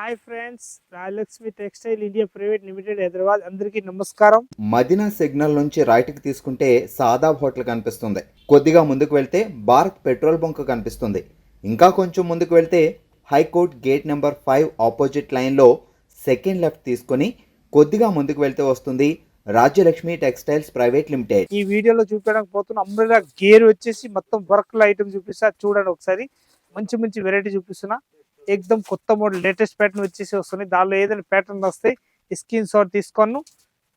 Hi friends, Rajalakshmi textile India private limited Hyderabad. అందరికీ నమస్కారం. Madina signal నుంచి రైట్కి తీసుకుంటే సాదాబ్ హోటల్ కనిపిస్తుంది. కొద్దిగా ముందుకు వెళ్తే భారత్ పెట్రోల్ బంక్ కనిపిస్తుంది. ఇంకా కొంచెం ముందుకు వెళ్తే హైకోర్ట్ గేట్ నెంబర్ 5 ఆపోజిట్ లైన్లో సెకండ్ లెఫ్ట్ తీసుకొని కొద్దిగా ముందుకు వెళ్తే వస్తుంది రాజ్యలక్ష్మి టెక్స్టైల్స్ ప్రైవేట్ లిమిటెడ్. ఈ వీడియోలో చూపించడానికి పోతున్న అంబ్రెల్లా గేర్ వచ్చేసి మొత్తం వర్క్ ఐటమ్ చూపిస్తా. చూడండి ఒకసారి, మంచి మంచి వెరైటీ చూపిస్తున్నా. ఎక్దమ్ కొత్త మోడల్ లేటెస్ట్ ప్యాటర్న్ వచ్చేసి వస్తుంది. దానిలో ఏదైనా ప్యాటర్న్ వస్తే స్క్రీన్ షాట్ తీసుకొని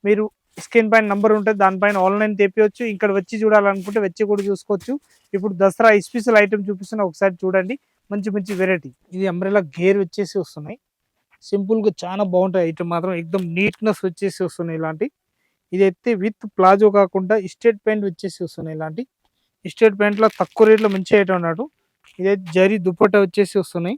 మీరు స్క్రీన్ పైన నంబర్ ఉంటుంది, దానిపైన ఆన్లైన్ తెప్పించవచ్చు. ఇక్కడ వచ్చి చూడాలనుకుంటే వచ్చి కూడా చూసుకోవచ్చు. ఇప్పుడు దసరా స్పెషల్ ఐటమ్ చూపిస్తున్నా, ఒకసారి చూడండి. మంచి మంచి వెరైటీ. ఇది అంబ్రెల్లా గేర్ వచ్చేసి వస్తున్నాయి. సింపుల్ గా చాలా బాగుంటాయి ఐటమ్ మాత్రం. ఎక్దమ్ నీట్నెస్ వచ్చేసి వస్తున్నాయి. ఇలాంటి ఇదైతే విత్ ప్లాజో కాకుండా స్ట్రేట్ ప్యాంట్ వచ్చేసి వస్తున్నాయి. ఇలాంటి స్ట్రేట్ ప్యాంట్ లో తక్కువ రేట్లో మంచి ఐటమ్ అన్నట్టు. ఇదైతే జరీ దుప్పట్టా వచ్చేసి వస్తున్నాయి.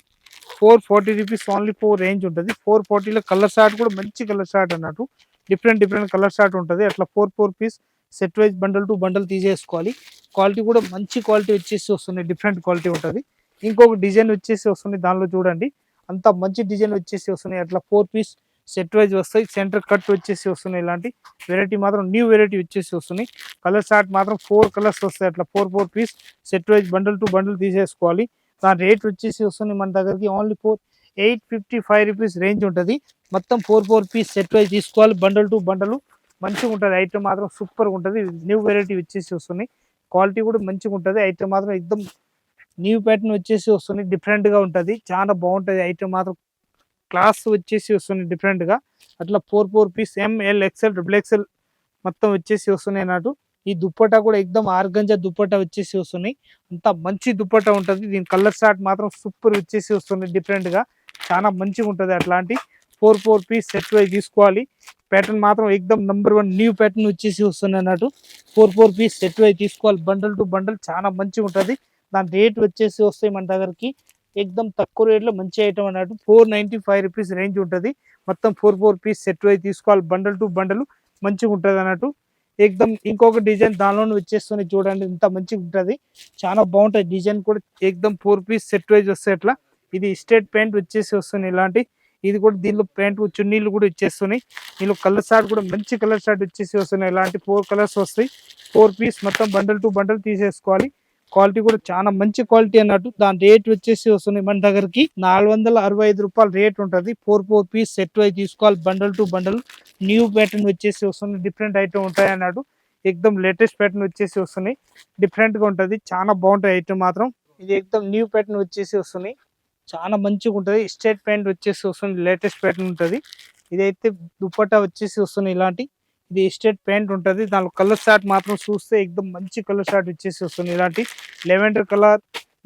440 రూపీస్ ఓన్లీ 4 రేంజ్ ఉంటుంది. 440లో కలర్ షార్ట్ కూడా మంచి కలర్ షార్ట్ అన్నట్టు. డిఫరెంట్ డిఫరెంట్ కలర్ షార్ట్ ఉంటుంది. అట్లా 4 piece set wise bundle to bundle తీసేసుకోవాలి. క్వాలిటీ కూడా మంచి క్వాలిటీ వచ్చేసి వస్తుంది. డిఫరెంట్ క్వాలిటీ ఉంటుంది. ఇంకొక డిజైన్ వచ్చేసి వస్తుంది. దానిలో చూడండి, అంత మంచి డిజైన్ వచ్చేసి వస్తున్నాయి. అట్లా 4 పీస్ సెట్ వైజ్ వస్తాయి. సెంటర్ కట్ వచ్చేసి వస్తున్నాయి. ఇలాంటి వెరైటీ మాత్రం న్యూ వెరైటీ వచ్చేసి వస్తున్నాయి. కలర్ షార్ట్ మాత్రం 4 కలర్స్ వస్తాయి. అట్లా 4 piece set wise bundle to bundle తీసేసుకోవాలి. దాని రేట్ వచ్చేసి వస్తుంది మన దగ్గరికి ఓన్లీ 855 రూపీస్ రేంజ్ ఉంటుంది. మొత్తం 4 పీస్ సెట్ వైజ్ తీసుకోవాలి. బండల్ టు బండల్ మంచిగా ఉంటుంది. ఐటమ్ మాత్రం సూపర్గా ఉంటుంది. న్యూ వెరైటీ వచ్చేసి వస్తుంది. క్వాలిటీ కూడా మంచిగా ఉంటుంది. ఐటమ్ మాత్రం ఎక్దమ్ న్యూ ప్యాటర్న్ వచ్చేసి వస్తుంది. డిఫరెంట్గా ఉంటుంది. చాలా బాగుంటుంది. ఐటమ్ మాత్రం క్లాస్ వచ్చేసి వస్తుంది డిఫరెంట్గా. అట్లా 4 piece ML XL double XL మొత్తం వచ్చేసి వస్తున్నాయి అన్నట్టు. ఈ దుప్పట్టా కూడా ఎక్దమ్ ఆర్గంజా దుప్పట్టా వచ్చేసి వస్తున్నాయి. అంత మంచి దుప్పట్టా ఉంటుంది. దీని కలర్ షార్ట్ మాత్రం సూపర్ వచ్చేసి వస్తుంది. డిఫరెంట్గా చాలా మంచిగా ఉంటుంది. అట్లాంటి 4 పీస్ సెట్ వైజ్ తీసుకోవాలి. ప్యాటర్న్ మాత్రం ఎక్దమ్ నంబర్ 1 న్యూ ప్యాటర్న్ వచ్చేసి వస్తుంది అన్నట్టు. 4 పీస్ సెట్ వైజ్ తీసుకోవాలి. బండల్ టు బండల్ చాలా మంచిగా ఉంటుంది. దాని రేట్ వచ్చేసి వస్తాయి మన దగ్గరికి ఎక్దమ్ తక్కువ రేట్లో మంచి ఐటమ్ అన్నట్టు. 495 రూపీస్ రేంజ్ ఉంటుంది. మొత్తం 4 పీస్ సెట్ వైజ్ తీసుకోవాలి. బండల్ టు బండల్ మంచిగా ఉంటుంది అన్నట్టు. ఎక్దమ్ ఇంకొక డిజైన్ దానిలోనే వచ్చేస్తుంది. చూడండి, ఇంత మంచిగా ఉంటుంది. చాలా బాగుంటుంది. డిజైన్ కూడా ఎక్దమ్ 4 పీస్ సెట్ వైజ్ వస్తాయి. అట్లా ఇది స్ట్రేట్ ప్యాంట్ వచ్చేసి వస్తుంది. ఇలాంటి ఇది కూడా దీనిలో ప్యాంట్ చున్నీలు కూడా వచ్చేస్తున్నాయి. దీనిలో కలర్ షార్ట్ కూడా మంచి కలర్ షార్ట్ వచ్చేసి వస్తున్నాయి. ఇలాంటి 4 కలర్స్ వస్తాయి. 4 పీస్ మొత్తం బండల్ టు బండల్ తీసేసుకోవాలి. క్వాలిటీ కూడా చాలా మంచి క్వాలిటీ అన్నట్టు. దాని రేట్ వచ్చేసి వస్తుంది మన దగ్గరికి 465 రూపాయలు రేట్ ఉంటుంది. 4 పీస్ సెట్ వైజ్ తీసుకోవాలి. Bundle to bundle new pattern వచ్చేసి వస్తుంది. డిఫరెంట్ ఐటమ్ ఉంటాయి అన్నట్టు. ఎక్దమ్ లేటెస్ట్ ప్యాటర్న్ వచ్చేసి వస్తున్నాయి. డిఫరెంట్ గా ఉంటుంది. చాలా బాగుంటాయి ఐటమ్ మాత్రం. ఇది ఎక్దమ్ న్యూ ప్యాటర్న్ వచ్చేసి వస్తున్నాయి. చాలా మంచిగా ఉంటుంది. స్ట్రేట్ ప్యాంట్ వచ్చేసి వస్తుంది. లేటెస్ట్ ప్యాటర్న్ ఉంటుంది. ఇదైతే దుప్పట్టా వచ్చేసి వస్తుంది. ఇలాంటి ఇది స్ట్రేట్ ప్యాంట్ ఉంటుంది. దానిలో కలర్ షార్ట్ మాత్రం చూస్తే ఎక్దమ్ మంచి కలర్ షార్ట్ వచ్చేసి వస్తుంది. ఇలాంటి lavender colour,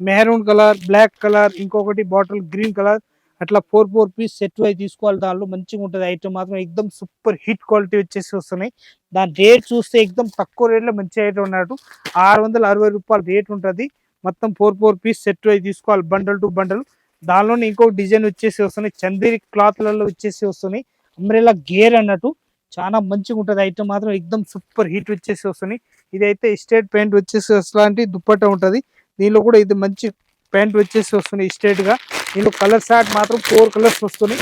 maroon colour, black colour, ఇంకొకటి బాటిల్ గ్రీన్ కలర్, అట్లా 4 పీస్ సెట్ వైజ్ తీసుకోవాలి. దానిలో మంచిగా ఉంటుంది. ఐటమ్ మాత్రం ఎక్దమ్ సూపర్ హిట్ క్వాలిటీ వచ్చేసి వస్తున్నాయి. దాని రేట్ చూస్తే ఎక్దమ్ తక్కువ రేట్లో మంచి ఐటమ్ ఉన్నట్టు. 660 రూపాయలు రేట్ ఉంటుంది. మొత్తం 4 పీస్ సెట్ వైజ్ తీసుకోవాలి. Bundle to bundle. దానిలోనే ఇంకొక డిజైన్ వచ్చేసి వస్తున్నాయి. చందేరి క్లాత్లలో వచ్చేసి వస్తున్నాయి. అంబ్రెల్లా గేర్ అన్నట్టు. చాలా మంచిగా ఉంటుంది. ఐటమ్ మాత్రం ఎక్దమ్ సూపర్ హిట్ వచ్చేసి వస్తున్నాయి. ఇదైతే స్ట్రేట్ ప్యాంట్ వచ్చేసి అలాంటి దుప్పట్టా ఉంటుంది. దీనిలో కూడా ఇది మంచి ప్యాంట్ వచ్చేసి వస్తుంది స్ట్రేట్ గా. దీనిలో కలర్ షార్ట్ మాత్రం 4 కలర్స్ వస్తున్నాయి.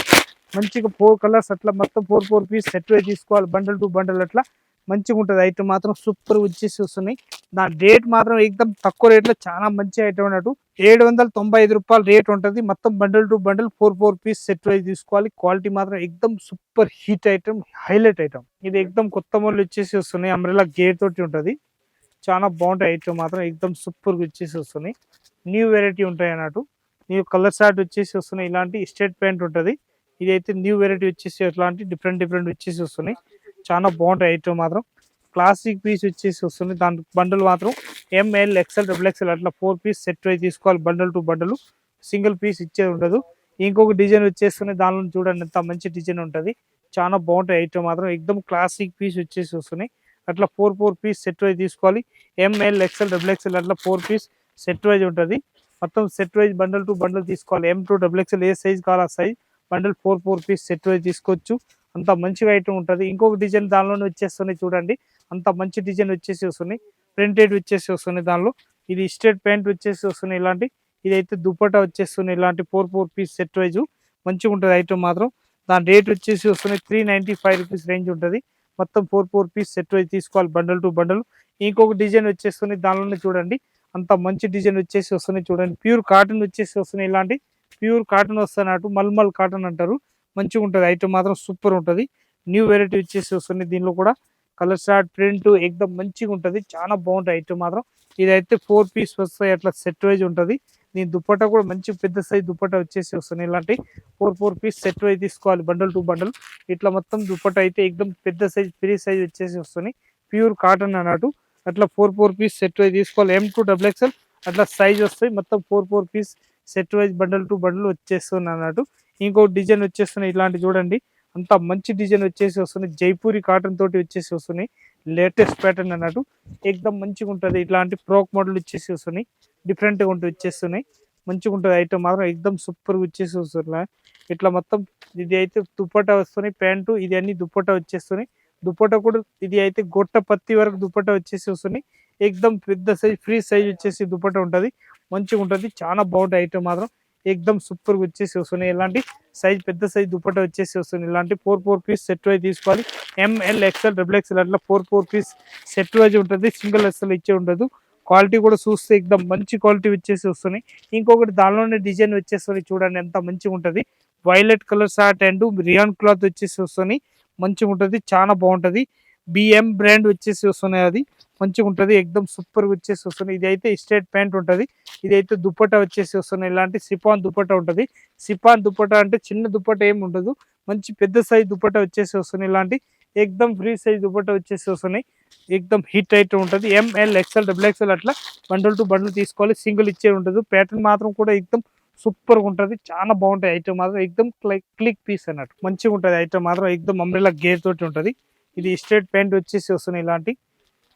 మంచిగా 4 కలర్స్ అట్లా మొత్తం 4 పీస్ సెట్ వైజ్ తీసుకోవాలి. బండల్ టు బండల్ అట్లా మంచిగా ఉంటుంది. ఐటమ్ మాత్రం సూపర్ వచ్చేసి వస్తున్నాయి. దాని రేట్ మాత్రం ఎక్దమ్ తక్కువ రేట్లో చాలా మంచి ఐటమ్ అన్నట్టు. 795 రూపాయలు రేట్ ఉంటుంది. మొత్తం bundle to bundle 4 piece set wise తీసుకోవాలి. క్వాలిటీ మాత్రం ఎక్దమ్ super hit item, highlight item. ఇది ఎక్దమ్ కొత్త మోడల్ వచ్చేసి వస్తున్నాయి. అంబ్రెల్లా గేర్ తోటి ఉంటుంది. చాలా బాగుంటాయి. ఐటమ్ మాత్రం ఎక్దమ్ సూపర్ వచ్చేసి వస్తున్నాయి. న్యూ వెరైటీ ఉంటాయి అన్నట్టు. న్యూ కలర్ షార్ట్ వచ్చేసి వస్తున్నాయి. ఇలాంటి స్ట్రేట్ ప్యాంట్ ఉంటుంది. ఇదైతే న్యూ వెరైటీ వచ్చేసి ఇట్లాంటి డిఫరెంట్ డిఫరెంట్ వచ్చేసి వస్తున్నాయి. చాలా బాగుంటాయి. ఐటమ్ మాత్రం క్లాసిక్ పీస్ వచ్చేసి వస్తుంది. దాని బండల్ మాత్రం ఎంఎల్ ఎక్స్ఎల్ డబుల్ ఎక్స్ఎల్ అట్లా 4 పీస్ సెట్ వైజ్ తీసుకోవాలి. Bundle to bundle single piece ఇచ్చేది ఉండదు. ఇంకొక డిజైన్ వచ్చేస్తుంది. దానిలో చూడండి ఎంత మంచి డిజైన్ ఉంటుంది. చాలా బాగుంటాయి. ఐటమ్ మాత్రం ఎక్దమ్ క్లాసిక్ పీస్ వచ్చేసి వస్తున్నాయి. అట్లా 4 పీస్ సెట్ వైజ్ తీసుకోవాలి. ఎంఎల్ ఎక్స్ఎల్ డబుల్ ఎక్స్ఎల్ అట్లా 4 పీస్ సెట్ వైజ్ ఉంటుంది. మొత్తం set wise bundle to bundle తీసుకోవాలి. M2 డబుల్ ఎక్స్ఎల్ ఏ సైజ్ కావాలి ఆ size bundle 4 piece set wise తీసుకోవచ్చు. అంత మంచిగా ఐటమ్ ఉంటుంది. ఇంకొక డిజైన్ దానిలోనే వచ్చేస్తున్నాయి. చూడండి, అంత మంచి డిజైన్ వచ్చేసి వస్తున్నాయి. ప్రింటెడ్ వచ్చేసి వస్తున్నాయి. దానిలో ఇది స్ట్రేట్ ప్యాంట్ వచ్చేసి వస్తున్నాయి. ఇలాంటి ఇదైతే దుప్పట్టా వచ్చేస్తున్నాయి. ఇలాంటి 4 పీస్ సెట్ వైజ్ మంచిగా ఉంటుంది ఐటమ్ మాత్రం. దాని రేట్ వచ్చేసి వస్తున్నాయి 395 రూపీస్ రేంజ్ ఉంటుంది. మొత్తం 4 పీస్ సెట్ వైజ్ తీసుకోవాలి బండల్ టు బండల్. ఇంకొక డిజైన్ వచ్చేస్తుంది దానిలోనే చూడండి, అంత మంచి డిజైన్ వచ్చేసి వస్తున్నాయి చూడండి. ప్యూర్ కాటన్ వచ్చేసి వస్తున్నాయి, ఇలాంటి ప్యూర్ కాటన్ వస్తున్నట్టు మల్మల్ కాటన్ అంటారు. మంచిగా ఉంటుంది ఐటమ్ మాత్రం, సూపర్ ఉంటుంది. న్యూ వెరైటీ వచ్చేసి వస్తున్నాయి. దీనిలో కూడా కలర్ షార్ట్ ప్రింట్ ఎక్దమ్ మంచిగా ఉంటుంది, చాలా బాగుంటాయి ఐటమ్ మాత్రం. ఇదైతే 4 పీస్ వస్తాయి, అట్లా సెట్ వైజ్ ఉంటుంది. దీని దుప్పట్టా కూడా మంచి పెద్ద సైజ్ దుప్పట్టా వచ్చేసి వస్తున్నాయి. ఇలాంటి 4 పీస్ సెట్ వైజ్ తీసుకోవాలి బండల్ టు బండల్. ఇట్లా మొత్తం దుప్పట్టా అయితే ఎక్దమ్ పెద్ద సైజ్ ఫ్రీ సైజ్ వచ్చేసి వస్తున్నాయి, ప్యూర్ కాటన్ అన్నట్టు. అట్లా 4 పీస్ సెట్ వైజ్ తీసుకోవాలి. M2 XXL అట్లా సైజ్ వస్తాయి. మొత్తం 4 piece set wise bundle to bundle వచ్చేస్తుంది అన్నట్టు. ఇంకో డిజైన్ వచ్చేస్తున్నాయి, ఇలాంటి చూడండి అంత మంచి డిజైన్ వచ్చేసి వస్తుంది. జైపూరి కాటన్ తోటి వచ్చేసి వస్తున్నాయి, లేటెస్ట్ ప్యాటర్న్ అన్నట్టు. ఎక్దమ్ మంచిగా ఉంటుంది. ఇట్లాంటి ఫ్రాక్ మోడల్ వచ్చేసి వస్తున్నాయి, డిఫరెంట్గా ఉంటూ వచ్చేస్తున్నాయి. మంచిగా ఉంటుంది ఐటమ్ మాత్రం, ఎక్దమ్ సూపర్గా వచ్చేసి వస్తున్నాయి. ఇట్లా మొత్తం ఇది అయితే దుప్పట్టా వస్తున్నాయి, ప్యాంటు ఇది అన్ని దుప్పట్టా వచ్చేస్తున్నాయి. దుప్పట్టా కూడా ఇది అయితే గొట్ట పత్తి వరకు దుప్పట్టా వచ్చేసి వస్తున్నాయి. ఎక్దమ్ పెద్ద సైజ్ ఫ్రీ సైజ్ వచ్చేసి దుప్పట్టా ఉంటుంది, మంచిగా ఉంటుంది. చాలా బాగుంటాయి ఐటమ్ మాత్రం, ఎక్దమ్ సూపర్గా వచ్చేసి వస్తున్నాయి. ఇలాంటి సైజ్ పెద్ద సైజ్ దుప్పట్టా వచ్చేసి వస్తుంది. ఇలాంటి 4 పీస్ సెట్ వైజ్ తీసుకోవాలి. ML XL XXL అట్లా 4 పీస్ సెట్ వైజ్ ఉంటుంది, సింగిల్ ఎక్సెల్ ఇచ్చే ఉండదు. క్వాలిటీ కూడా చూస్తే ఎక్దమ్ మంచి క్వాలిటీ వచ్చేసి వస్తున్నాయి. ఇంకొకటి దానిలోనే డిజైన్ వచ్చేస్తుంది చూడండి, ఎంత మంచిగా ఉంటుంది. Violet colour short and rayon cloth వచ్చేసి వస్తున్నాయి, మంచిగా ఉంటుంది, చాలా బాగుంటుంది. BM బ్రాండ్ వచ్చేసి వస్తున్నాయి, అది మంచిగా ఉంటుంది, ఎక్దమ్ సూపర్గా వచ్చేసి వస్తున్నాయి. ఇది అయితే స్ట్రేట్ ప్యాంట్ ఉంటుంది. ఇదైతే దుప్పట్టా వచ్చేసి వస్తున్నాయి, ఇలాంటి సిపాన్ దుప్పట్టా ఉంటుంది. సిపాన్ దుప్పట్టా అంటే చిన్న దుప్పట్టా ఏమి ఉండదు, మంచి పెద్ద సైజ్ దుప్పట్టా వచ్చేసి వస్తున్నాయి. ఇలాంటి ఎక్దమ్ ఫ్రీ సైజ్ దుప్పట్టా వచ్చేసి వస్తున్నాయి, ఎక్దమ్ హిట్ ఐటమ్ ఉంటుంది. ML XL XXL అట్లా బండల్ టు బండల్ తీసుకోవాలి, సింగిల్ ఇచ్చే ఉంటుంది. ప్యాటర్న్ మాత్రం కూడా ఎక్దమ్ సూపర్గా ఉంటుంది, చాలా బాగుంటాయి ఐటమ్ మాత్రం. ఎక్దమ్ క్లిక్ పీస్ అన్నట్టు మంచిగా ఉంటుంది ఐటమ్ మాత్రం, ఎక్దమ్ అంబ్రెల్లా గేర్ తోటి ఉంటుంది. ఇది స్ట్రేట్ ప్యాంట్ వచ్చేసి వస్తున్నాయి ఇలాంటి.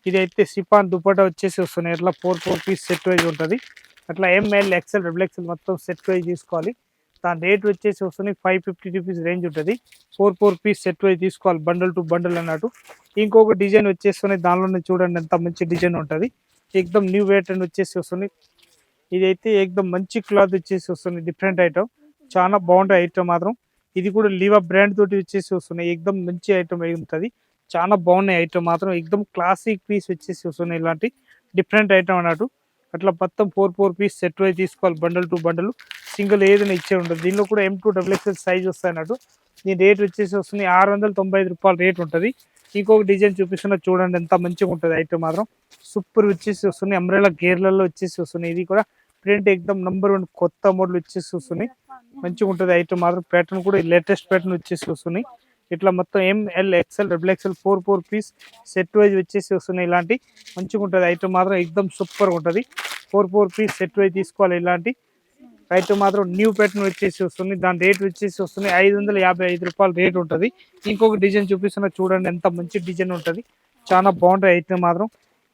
ఇది అయితే సిపాన్ దుప్పట్టా వచ్చేసి వస్తున్నాయి, అట్లా 4 పీస్ సెట్ వైజ్ ఉంటుంది. అట్లా ML XL XXL మొత్తం సెట్ వైజ్ తీసుకోవాలి. దాని రేట్ వచ్చేసి వస్తున్నాయి 550 రూపీస్ రేంజ్ ఉంటుంది. 4 పీస్ సెట్ వైజ్ తీసుకోవాలి బండల్ టు బండల్ అన్నట్టు. ఇంకొక డిజైన్ వచ్చేస్తున్నాయి, దానిలోనే చూడండి ఎంత మంచి డిజైన్ ఉంటుంది. ఎక్దమ్ న్యూ ప్యాటర్న్ వచ్చేసి వస్తుంది. ఇదైతే ఎక్దమ్ మంచి క్లాత్ వచ్చేసి వస్తుంది, డిఫరెంట్ ఐటమ్, చాలా బాగుంటాయి ఐటమ్ మాత్రం. ఇది కూడా లీవా బ్రాండ్ తోటి వచ్చేసి వస్తున్నాయి, ఎక్దమ్ మంచి ఐటమ్ అయి ఉంటుంది, చాలా బాగున్నాయి ఐటమ్ మాత్రం. ఎక్దమ్ క్లాసిక్ పీస్ వచ్చేసి వస్తున్నాయి, ఇలాంటి డిఫరెంట్ ఐటమ్ అన్నట్టు. అట్లా మొత్తం 4 పీస్ సెట్ వైజ్ తీసుకోవాలి బండల్ టు బండల్, సింగిల్ ఏదైనా ఇచ్చే ఉంటుంది. దీనిలో కూడా M2 XXL సైజ్ వస్తాయి అన్నట్టు. దీని రేట్ వచ్చేసి వస్తుంది 695 రూపాయలు రేట్ ఉంటుంది. ఇంకొక డిజైన్ చూపిస్తున్నా చూడండి, ఎంత మంచిగా ఉంటుంది ఐటమ్ మాత్రం, సూపర్ వచ్చేసి వస్తుంది. అంబ్రెల్లా గేర్లలో వచ్చేసి వస్తున్నాయి. ఇది కూడా ప్రింట్ ఎక్దమ్ #1 కొత్త మోడల్ వచ్చేసి వస్తున్నాయి, మంచిగా ఉంటుంది ఐటమ్ మాత్రం. ప్యాటర్న్ కూడా లేటెస్ట్ ప్యాటర్న్ వచ్చేసి వస్తున్నాయి. ఇట్లా మొత్తం ML XL XXL 4 piece set wise వచ్చేసి వస్తున్నాయి. ఇలాంటి మంచిగా ఉంటుంది ఐటమ్ మాత్రం, ఎక్దమ్ సూపర్గా ఉంటుంది. 4 పీస్ సెట్ వైజ్ తీసుకోవాలి. ఇలాంటి ఐటమ్ మాత్రం న్యూ ప్యాటర్న్ వచ్చేసి వస్తుంది. దాని రేట్ వచ్చేసి వస్తుంది 555 రూపాయలు రేట్ ఉంటుంది. ఇంకొక డిజైన్ చూపిస్తున్నా చూడండి, ఎంత మంచి డిజైన్ ఉంటుంది, చాలా బాగుంటుంది ఐటమ్ మాత్రం.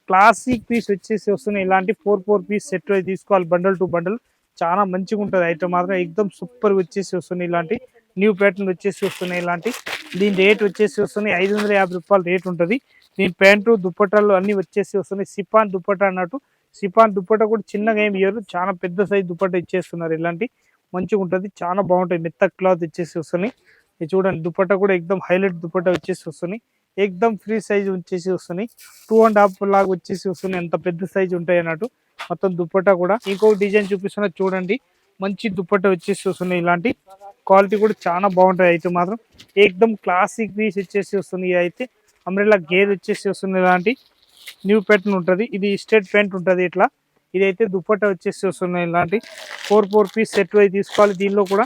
క్లాసిక్ పీస్ వచ్చేసి వస్తున్నాయి. ఇలాంటి 4 పీస్ సెట్ వైజ్ తీసుకోవాలి బండల్ టు బండల్, చాలా మంచిగా ఉంటుంది ఐటమ్ మాత్రం, ఎక్దమ్ సూపర్ వచ్చేసి వస్తున్నాయి. ఇలాంటి న్యూ ప్యాటర్న్ వచ్చేసి వస్తున్నాయి. ఇలాంటి దీని రేట్ వచ్చేసి వస్తున్నాయి 550 రూపాయలు రేట్ ఉంటుంది. దీని ప్యాంటు దుప్పటాలు అన్ని వచ్చేసి వస్తున్నాయి. సిపాన్ దుప్పటా అన్నట్టు. సిపాన్ దుప్పటా కూడా చిన్నగా ఏమి ఇయ్యరు, చాలా పెద్ద సైజ్ దుప్పటా ఇచ్చేస్తున్నారు. ఇలాంటి మంచిగా ఉంటుంది, చాలా బాగుంటాయి. మెత్త క్లాత్ వచ్చేసి వస్తున్నాయి. ఇది చూడండి, దుప్పటా కూడా ఎక్దమ్ హైలైట్ దుప్పటా వచ్చేసి వస్తున్నాయి, ఎక్దమ్ ఫ్రీ సైజ్ వచ్చేసి వస్తున్నాయి. 2.5 లాగా వచ్చేసి వస్తున్నాయి, ఎంత పెద్ద సైజ్ ఉంటాయి అన్నట్టు మొత్తం దుప్పటా కూడా. ఇంకొక డిజైన్ చూపిస్తున్నా చూడండి, మంచి దుప్పటా వచ్చేసి వస్తున్నాయి. ఇలాంటి క్వాలిటీ కూడా చాలా బాగుంటాయి ఐటమ్ మాత్రం, ఎక్దమ్ క్లాసిక్ పీస్ వచ్చేసి వస్తుంది. ఇది అయితే అంబ్రెల్లా గేర్ వచ్చేసి వస్తుంది, ఇలాంటి న్యూ ప్యాటర్న్ ఉంటుంది. ఇది స్ట్రేట్ ప్యాంట్ ఉంటుంది ఇట్లా. ఇదైతే దుప్పట్టా వచ్చేసి వస్తున్నాయి. ఇలాంటి 4 పీస్ సెట్ వైజ్ తీసుకోవాలి. దీనిలో కూడా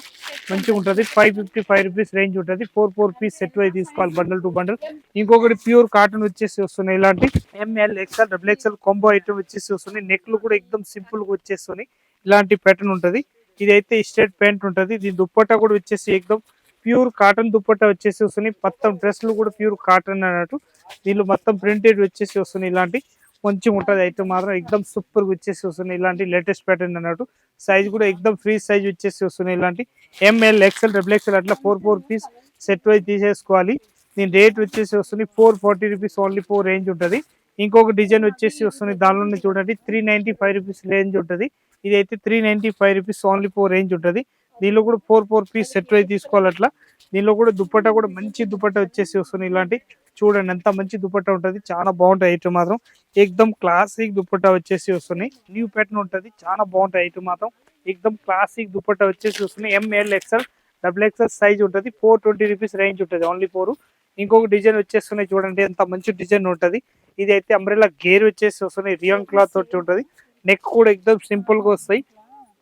మంచిగా ఉంటుంది, 555 రూపీస్ రేంజ్ ఉంటుంది. 4 పీస్ సెట్ వైజ్ తీసుకోవాలి బండల్ టు బండల్. ఇంకొకటి ప్యూర్ కాటన్ వచ్చేసి వస్తున్నాయి. ఇలాంటి ML XL XXL combo item వచ్చేసి వస్తుంది. నెక్లు కూడా ఎక్దమ్ సింపుల్ గా వచ్చేస్తున్నాయి, ఇలాంటి ప్యాటర్న్ ఉంటుంది. ఇదైతే స్ట్రేట్ ప్యాంట్ ఉంటుంది. దీని దుప్పట్టా కూడా వచ్చేసి ఎక్దమ్ ప్యూర్ కాటన్ దుప్పట్టా వచ్చేసి వస్తున్నాయి. మొత్తం డ్రెస్లు కూడా ప్యూర్ కాటన్ అన్నట్టు. దీనిలో మొత్తం ప్రింటెడ్ వచ్చేసి వస్తున్నాయి. ఇలాంటి మంచిగా ఉంటుంది ఐటమ్ మాత్రం, ఎక్దమ్ సూపర్ గా వచ్చేసి వస్తున్నాయి. ఇలాంటి లేటెస్ట్ ప్యాటర్న్ అన్నట్టు. సైజ్ కూడా ఎక్దమ్ ఫ్రీ సైజ్ వచ్చేసి వస్తున్నాయి. ఇలాంటి ML XL XXL అట్లా 4 పీస్ సెట్ వైజ్ తీసేసుకోవాలి. దీని రేట్ వచ్చేసి వస్తుంది 440 రూపీస్ ఓన్లీ 4 రేంజ్ ఉంటుంది. ఇంకొక డిజైన్ వచ్చేసి వస్తుంది, దానిలోనే చూడండి 395 రూపీస్ రేంజ్ ఉంటుంది. ఇదైతే 395 రూపీస్ ఓన్లీ 4 రేంజ్ ఉంటుంది. దీనిలో కూడా 4 పీస్ సెట్ అయితే తీసుకోవాలి అట్లా. దీనిలో కూడా దుపట్టా కూడా మంచి దుపట్టా వచ్చేసి వస్తుంది. ఇలాంటి చూడండి ఎంత మంచి దుపట్టా ఉంటుంది, చాలా బాగుంటాయి ఐటమ్ మాత్రం. ఎక్దమ్ క్లాసిక్ దుపట్టా వచ్చేసి వస్తున్నాయి. న్యూ ప్యాటర్న్ ఉంటుంది, చాలా బాగుంటాయి ఐటమ్ మాత్రం. ఎక్దమ్ క్లాసిక్ దుపట్టా వచ్చేసి వస్తున్నాయి. ML XL double XL size ఉంటుంది. 420 రూపీస్ రేంజ్ ఉంటుంది, ఓన్లీ 4. ఇంకొక డిజైన్ వచ్చేస్తున్నాయి చూడండి, ఎంత మంచి డిజైన్ ఉంటుంది. ఇది అయితే అంబ్రెల్లా గేర్ వచ్చేసి వస్తున్నాయి. రియాన్ క్లాత్ వచ్చి ఉంటుంది. నెక్ కూడా ఎక్దమ్ సింపుల్ గా వస్తాయి.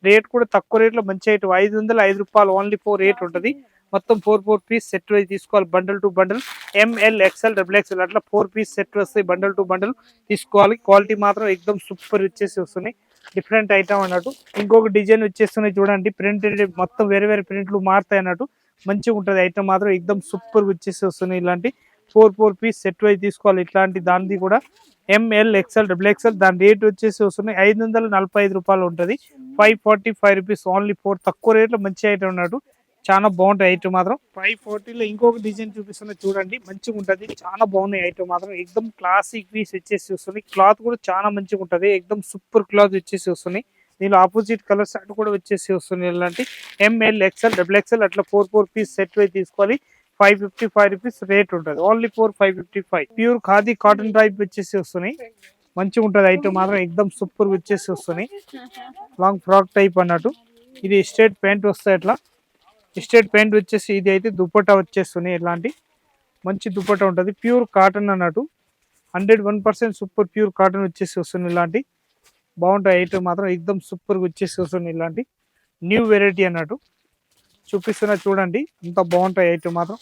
రేట్ కూడా తక్కువ రేట్లో మంచి ఐటమ్, 505 రూపాయలు ఓన్లీ 4 రేట్ ఉంటుంది. మొత్తం 4 పీస్ సెట్ వైజ్ తీసుకోవాలి, bundle to bundle. ML XL double XL అట్లా 4 పీస్ సెట్ వస్తాయి, బండల్ టు బండల్ తీసుకోవాలి. క్వాలిటీ మాత్రం ఎక్దమ్ సూపర్ వచ్చేసి వస్తున్నాయి, డిఫరెంట్ ఐటమ్ అన్నట్టు. ఇంకొక డిజైన్ వచ్చేస్తున్నాయి చూడండి, ప్రింట్ మొత్తం వేరే వేరే ప్రింట్లు మారుతాయి అన్నట్టు. మంచిగా ఉంటుంది ఐటమ్ మాత్రం, ఎక్దమ్ సూపర్ వచ్చేసి వస్తున్నాయి. ఇలాంటి 4 పీస్ సెట్ వైజ్ తీసుకోవాలి. ఇట్లాంటి దానిది కూడా ఎంఎల్ ఎక్స్ఎల్ డబుల్ ఎక్స్ఎల్, దాని రేట్ వచ్చేసి వస్తున్నాయి 545 రూపాయలు ఉంటుంది. 545 రూపీస్ ఓన్లీ 4, తక్కువ రేట్లో మంచి ఐటమ్ అన్నట్టు. చాలా బాగుంటాయి ఐటమ్ మాత్రం. 540లో ఇంకొక డిజైన్ చూపిస్తున్నా చూడండి, మంచిగా ఉంటుంది, చాలా బాగున్నాయి ఐటమ్ మాత్రం. ఎక్దమ్ క్లాసిక్ పీస్ వచ్చేసి వస్తుంది. క్లాత్ కూడా చాలా మంచిగా ఉంటుంది, ఎక్దమ్ సూపర్ క్లాత్ వచ్చేసి వస్తున్నాయి. దీనిలో ఆపోజిట్ కలర్స్ అటు కూడా వచ్చేసి వస్తున్నాయి. ఇలాంటి ఎంఎల్ ఎక్స్ఎల్ డబుల్ ఎక్స్ఎల్ అట్లా 4 పీస్ సెట్ వైజ్ తీసుకోవాలి. 555 రూపీస్ రేట్ ఉంటుంది, only 555. Pure khadi cotton type వచ్చేసి వస్తున్నాయి, మంచిగా ఉంటుంది ఐటమ్ మాత్రం. ఎక్దమ్ సూపర్ వచ్చేసి వస్తున్నాయి. లాంగ్ ఫ్రాక్ టైప్ అన్నట్టు. ఇది స్ట్రేట్ ప్యాంట్ వస్తాయి అట్లా. స్ట్రేట్ ప్యాంట్ వచ్చేసి ఇది అయితే దుపట్టా వచ్చేస్తున్నాయి. ఇలాంటి మంచి దుపట్టా ఉంటుంది, ప్యూర్ కాటన్ అన్నట్టు. 101% సూపర్ ప్యూర్ కాటన్ వచ్చేసి వస్తుంది. ఇలాంటి బాగుంటాయి ఐటమ్ మాత్రం, ఎక్దమ్ సూపర్ వచ్చేసి వస్తుంది. ఇలాంటి న్యూ వెరైటీ అన్నట్టు చూపిస్తున్నా చూడండి, ఇంత బాగుంటాయి ఐటమ్ మాత్రం.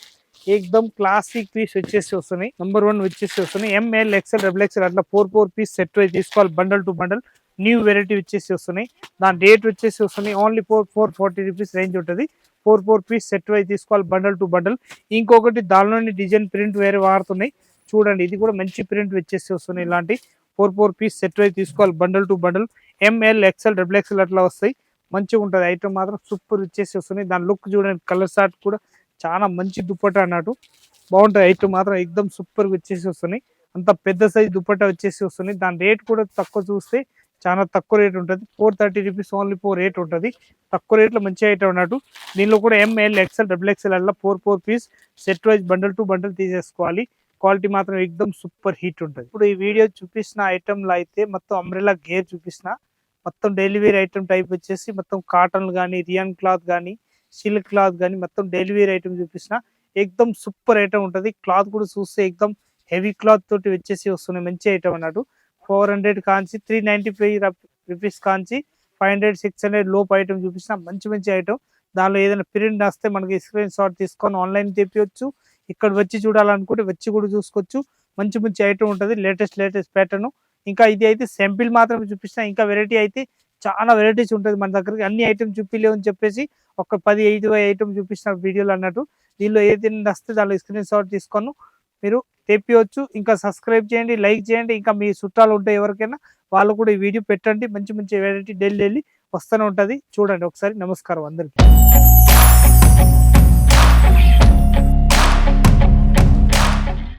ఎక్దమ్ క్లాసిక్ పీస్ వచ్చేసి వస్తున్నాయి. నెంబర్ 1 వచ్చేసి వస్తున్నాయి. ఎంఎల్ ఎక్స్ఎల్ డబుల్ ఎక్స్ఎల్ అట్లా 4 పీస్ సెట్ వైజ్ తీసుకోవాలి, bundle to bundle. New variety వచ్చేసి వస్తున్నాయి. దాని రేట్ వచ్చేసి వస్తున్నాయి ఓన్లీ 440 రూపీస్ రేంజ్ ఉంటుంది. 4 పీస్ సెట్ వైజ్ తీసుకోవాలి, బండల్ టు బండల్. ఇంకొకటి దానిలోని డిజైన్ ప్రింట్ వేరే వాడుతున్నాయి చూడండి, ఇది కూడా మంచి ప్రింట్ వచ్చేసి వస్తున్నాయి. ఇలాంటి 4 పీస్ సెట్ వైజ్ తీసుకోవాలి, bundle to bundle. ML XL double XL అట్లా వస్తాయి, మంచిగా ఉంటుంది ఐటమ్ మాత్రం. సూపర్ వచ్చేసి వస్తున్నాయి. దాని లుక్ చూడండి, కలర్ షార్ట్ కూడా చాలా మంచి దుపట్టా అన్నట్టు. బాగుంటుంది ఐటమ్ మాత్రం, ఎక్దమ్ సూపర్ వచ్చేసి వస్తున్నాయి. అంత పెద్ద సైజ్ దుపట్టా వచ్చేసి వస్తున్నాయి. దాని రేట్ కూడా తక్కువ చూస్తే చాలా తక్కువ రేట్ ఉంటుంది, 430 రూపీస్ ఓన్లీ 4 రేట్ ఉంటుంది. తక్కువ రేట్లో మంచి ఐటమ్ అన్నట్టు. దీనిలో కూడా ఎంఎల్ ఎక్స్ఎల్ డబుల్ ఎక్స్ఎల్ అలా 4 piece set wise bundle to bundle తీసేసుకోవాలి. క్వాలిటీ మాత్రం ఎక్దమ్ సూపర్ హీట్ ఉంటుంది. ఇప్పుడు ఈ వీడియో చూపిస్తున్న ఐటమ్లో అయితే మొత్తం అంబ్రెల్లా గేర్ చూపిస్తున్నా. మొత్తం డైలీ వేర్ ఐటమ్ టైప్ వచ్చేసి మొత్తం కాటన్ కానీ, రియాన్ క్లాత్ కానీ, సిల్క్ క్లాత్ కానీ మొత్తం డైలీ వేర్ ఐటమ్ చూపిస్తున్నా. ఎక్దమ్ సూపర్ ఐటమ్ ఉంటుంది. క్లాత్ కూడా చూస్తే ఎక్దమ్ హెవీ క్లాత్ తోటి వచ్చేసి వస్తున్నాయి, మంచి ఐటమ్ అన్నట్టు. 400 కాంచి 395 రూపీస్ కాంచి 500 600 లోపు ఐటమ్ చూపిస్తున్నా, మంచి మంచి ఐటమ్. దానిలో ఏదైనా ప్రింట్ వస్తే మనకి స్క్రీన్ షాట్ తీసుకొని ఆన్లైన్ తెప్పించవచ్చు. ఇక్కడ వచ్చి చూడాలనుకుంటే వచ్చి కూడా చూసుకోవచ్చు. మంచి మంచి ఐటమ్ ఉంటుంది, లేటెస్ట్ ప్యాటర్న్. ఇంకా ఇది అయితే శాంపిల్ మాత్రమే చూపిస్తున్నా, ఇంకా వెరైటీ అయితే చాలా వెరైటీస్ ఉంటుంది మన దగ్గరికి. అన్ని ఐటమ్ చూపిలేవు అని చెప్పేసి ఒక 10-5 ఐటమ్ చూపిస్తున్న వీడియోలు అన్నట్టు. దీనిలో ఏదైనా వస్తే దానిలో స్క్రీన్ షాట్ తీసుకొని మీరు తెప్పివచ్చు. ఇంకా సబ్స్క్రైబ్ చేయండి, లైక్ చేయండి. ఇంకా మీ చుట్టాలు ఉంటే ఎవరికైనా వాళ్ళు కూడా ఈ వీడియో పెట్టండి. మంచి మంచి వెరైటీ డైలీ వస్తూనే ఉంటుంది, చూడండి ఒకసారి. నమస్కారం అందరికీ.